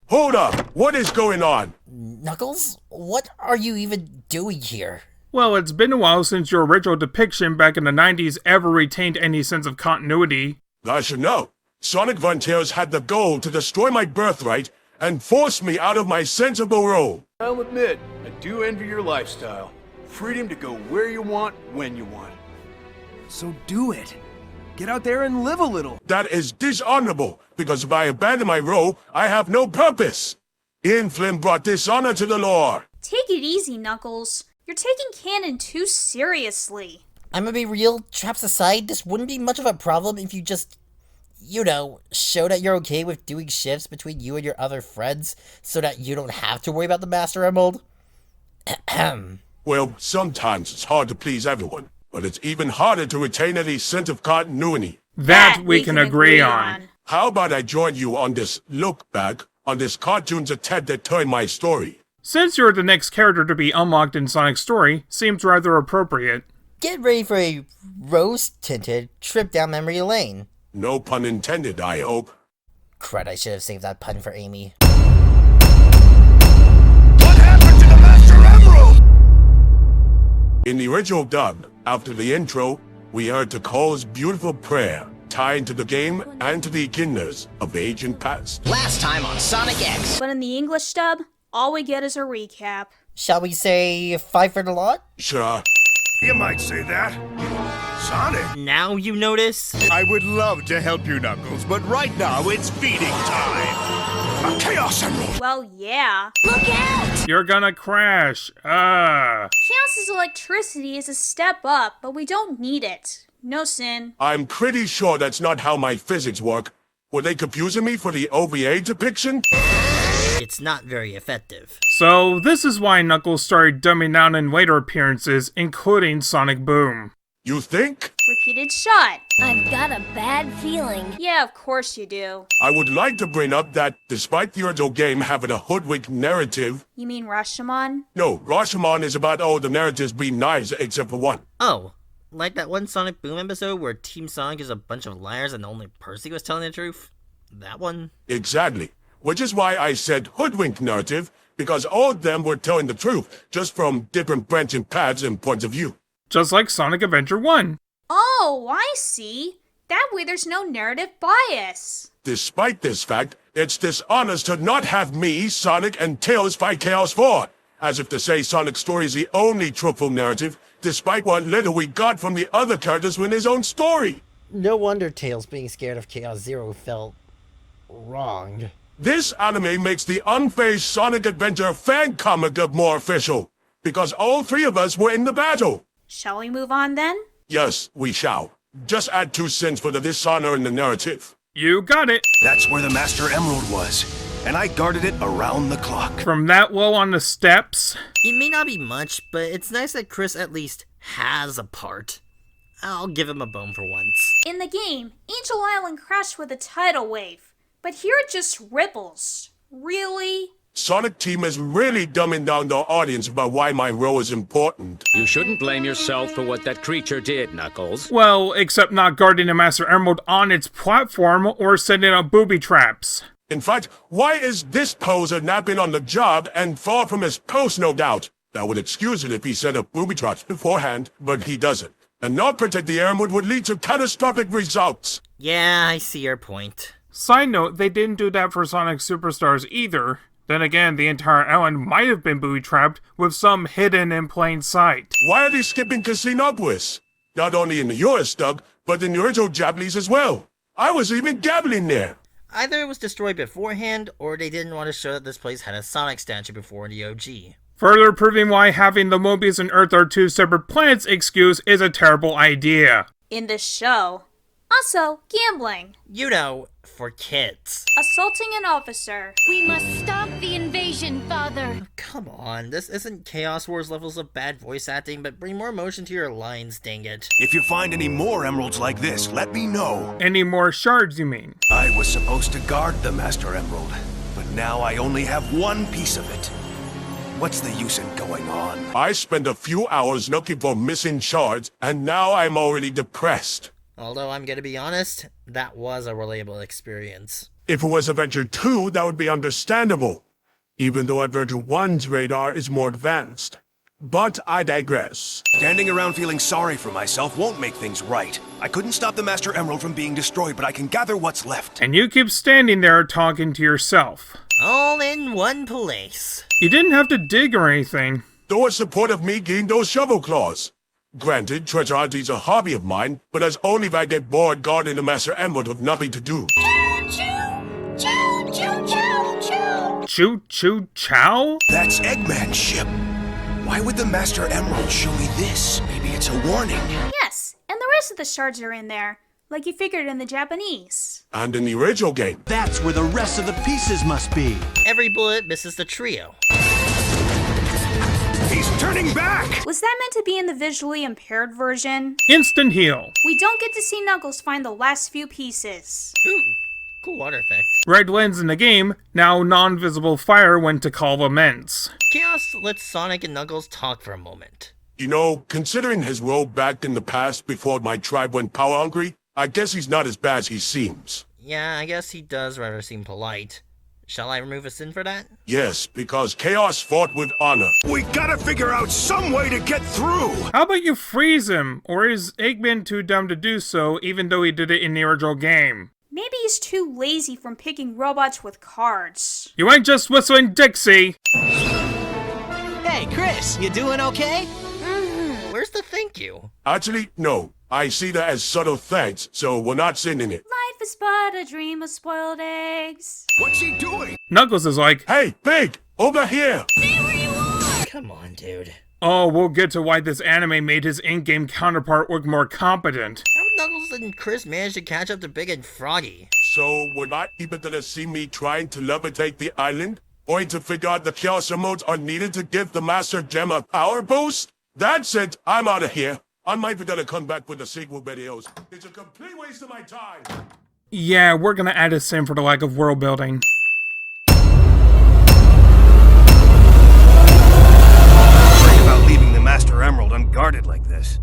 Hold up! What is going on? Knuckles, what are you even doing here? Well, it's been a while since your original depiction back in the 90s ever retained any sense of continuity. I should know. Sonic Frontiers had the goal to destroy my birthright and force me out of my sensible role. I'll admit, I do envy your lifestyle. Freedom to go where you want, when you want. So do it. Get out there and live a little. That is dishonorable, because if I abandon my role, I have no purpose. Ian Flynn brought dishonor to the lore. Take it easy, Knuckles. You're taking canon too seriously. I'm gonna be real, traps aside, this wouldn't be much of a problem if you just, show that you're okay with doing shifts between you and your other friends so that you don't have to worry about the Master Emerald. Well, sometimes it's hard to please everyone, but it's even harder to retain any sense of continuity. That we can agree on. How about I join you on this look back on this cartoon's attempt to turn my story? Since you're the next character to be unlocked in Sonic's story, seems rather appropriate. Get ready for a rose-tinted trip down memory lane. No pun intended, I hope. Crud, I should have saved that pun for Amy. What happened to the Master Emerald? In the original dub, after the intro, we heard Takal's beautiful prayer, tied to the game and to the kinders of age and past. Last time on Sonic X. But in the English dub, all we get is a recap. Shall we say 5 for the lot? Sure. You might say that. Sonic! Now you notice? I would love to help you, Knuckles, but right now it's feeding time! A Chaos Emerald! Well, yeah. Look out! You're gonna crash. Chaos's electricity is a step up, but we don't need it. No sin. I'm pretty sure that's not how my physics work. Were they confusing me for the OVA depiction? It's not very effective. So, this is why Knuckles started dumbing down in later appearances, including Sonic Boom. You think? Repeated shot. I've got a bad feeling. Yeah, of course you do. I would like to bring up that, despite the original game having a hoodwink narrative... You mean Rashomon? No, Rashomon is about all the narratives being nice except for one. Oh, like that one Sonic Boom episode where Team Sonic is a bunch of liars and only Percy was telling the truth? That one? Exactly. Which is why I said hoodwink narrative, because all of them were telling the truth, just from different branching paths and points of view. Just like Sonic Adventure 1. Oh, I see. That way there's no narrative bias. Despite this fact, it's dishonest to not have me, Sonic, and Tails fight Chaos 4, as if to say Sonic's story is the only truthful narrative, despite what little we got from the other characters in his own story. No wonder Tails being scared of Chaos Zero felt wrong. This anime makes the unfazed Sonic Adventure fan comic book more official, because all three of us were in the battle. Shall we move on then? Yes, we shall. Just add 2 cents for the dishonor in the narrative. You got it. That's where the Master Emerald was, and I guarded it around the clock. From that low on the steps. It may not be much, but it's nice that Chris at least has a part. I'll give him a bone for once. In the game, Angel Island crashed with a tidal wave, but here it just ripples. Really? Sonic Team is really dumbing down the audience about why my role is important. You shouldn't blame yourself for what that creature did, Knuckles. Well, except not guarding the Master Emerald on its platform or setting up booby traps. In fact, why is this poser not been on the job and far from his post, no doubt? That would excuse it if he set up booby traps beforehand, but he doesn't. And not protect the Emerald would lead to catastrophic results. Yeah, I see your point. Side note, they didn't do that for Sonic Superstars either. Then again, the entire island might have been booby-trapped, with some hidden in plain sight. Why are they skipping Casinopolis? Not only in the US dub, but in the original Japanese as well. I was even gabbling there. Either it was destroyed beforehand, or they didn't want to show that this place had a Sonic statue before in the OG. Further proving why having the Mobius and Earth are 2 separate planets excuse is a terrible idea. In this show. Also, gambling. You know, for kids. Assaulting an officer. We must stop the invasion, Father. Oh, come on, this isn't Chaos Wars levels of bad voice acting, but bring more emotion to your lines, dang it. If you find any more emeralds like this, let me know. Any more shards, you mean? I was supposed to guard the Master Emerald, but now I only have one piece of it. What's the use in going on? I spent a few hours looking for missing shards, and now I'm already depressed. Although I'm gonna be honest, that was a relatable experience. If it was Adventure 2, that would be understandable, even though Adventure 1's radar is more advanced. But I digress. Standing around feeling sorry for myself won't make things right. I couldn't stop the Master Emerald from being destroyed, but I can gather what's left. And you keep standing there talking to yourself. All in one place. You didn't have to dig or anything. Though in support of me getting those shovel claws. Granted, treasure hunting's a hobby of mine, but that's only if I get bored guarding the Master Emerald with nothing to do. Choo choo chow? That's Eggman's ship. Why would the Master Emerald show me this? Maybe it's a warning. Yes, and the rest of the shards are in there, like you figured in the Japanese. And in the original game. That's where the rest of the pieces must be. Every bullet misses the trio. He's turning back! Was that meant to be in the visually impaired version? Instant heal. We don't get to see Knuckles find the last few pieces. Ooh, cool water effect. Red lens in the game, now non-visible fire when to call amends. Chaos lets Sonic and Knuckles talk for a moment. You know, considering his role back in the past before my tribe went power-hungry, I guess he's not as bad as he seems. Yeah, I guess he does rather seem polite. Shall I remove a sin for that? Yes, because Chaos fought with honor. We gotta figure out some way to get through! How about you freeze him? Or is Eggman too dumb to do so, even though he did it in the original game? Maybe he's too lazy from picking robots with cards. You ain't just whistling Dixie! Hey, Chris, you doing okay? Where's the thank you? Actually, no. I see that as subtle thanks, so we're not sending it. Life is but a dream of spoiled eggs. What's he doing? Knuckles is like, Hey, Big! Over here! Come on, dude. oh, we'll get to why this anime made his in-game counterpart look more competent. How did Knuckles and Chris manage to catch up to Big and Froggy? So, we're not even gonna see me trying to levitate the island? Or to figure out the Chaos Emotes are needed to give the Master Gem a power boost? That's it! I'm out of here. I might be gonna come back with the sequel videos. It's a complete waste of my time. Yeah, we're gonna add a sim for the lack of world building. Worry about leaving the Master Emerald unguarded like this.